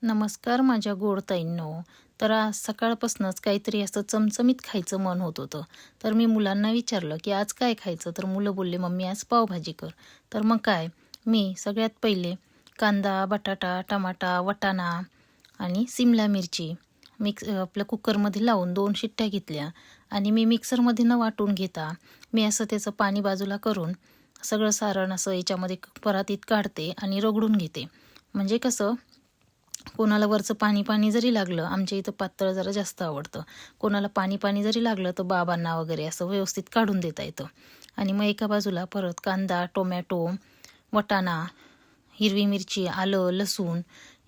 नमस्कार माझ्या गोड ताईंनो. तर आज सकाळपासूनच काहीतरी असं चमचमीत खायचं मन होत होतं. तर मी मुलांना विचारलं, की आज काय खायचं? तर मुलं बोलले, "मम्मी आज पावभाजी कर." तर मग काय, मी सगळ्यात पहिले कांदा, बटाटा, टमाटा, वाटाणा आणि सिमला मिरची आपल्या कुकरमध्ये लावून 2 शिट्ट्या घेतल्या आणि मी मिक्सरमध्ये न वाटून घेता, मी असं त्याचं पाणी बाजूला करून सगळं सारण असं याच्यामध्ये परातीत काढते आणि रगडून घेते. म्हणजे कसं कोणाला वरचं पाणी-पाणी जरी लागलं, आमच्या इथं पातळ जरा जास्त आवडतं. कोणाला पाणी-पाणी जरी लागलं, तर बाबांना वगैरे असं व्यवस्थित काढून देता येतं. आणि मग एका बाजूला परत कांदा, टोमॅटो, वाटाणा, हिरवी मिरची, आलं, लसूण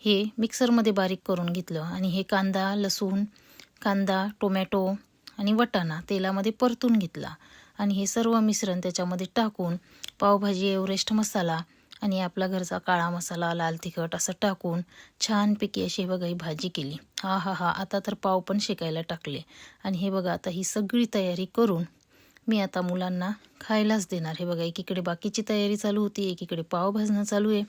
हे मिक्सरमध्ये बारीक करून घेतलं आणि हे कांदा, टोमॅटो आणि वाटाणा तेलामध्ये परतून घेतला आणि हे सर्व मिश्रण त्याच्यामध्ये टाकून पावभाजी एव्हरेस्ट मसाला आणि आपला घरचा काळा मसाला, लाल तिखट असं टाकून छानपैकी अशी बघा ही भाजी केली. आहाहा! आता तर पाव पण शेकायला टाकले आणि हे बघा आता ही सगळी तयारी करून मी आता मुलांना खायलाच देणार. हे बघा एकीकडे बाकीची तयारी चालू होती, एकीकडे पाव भाजणं चालू आहे.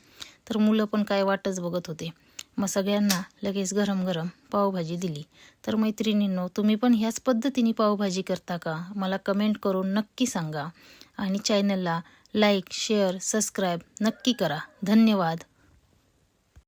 तर मुलं पण काय वाटच बघत होते. मग सगळ्यांना लगेच गरम-गरम पावभाजी दिली. तर मैत्रिणींनो, तुम्ही पण ह्याच पद्धतीने पावभाजी करता का? मला कमेंट करून नक्की सांगा आणि चॅनलला लाईक, शेअर, सबस्क्राईब नक्की करा. धन्यवाद.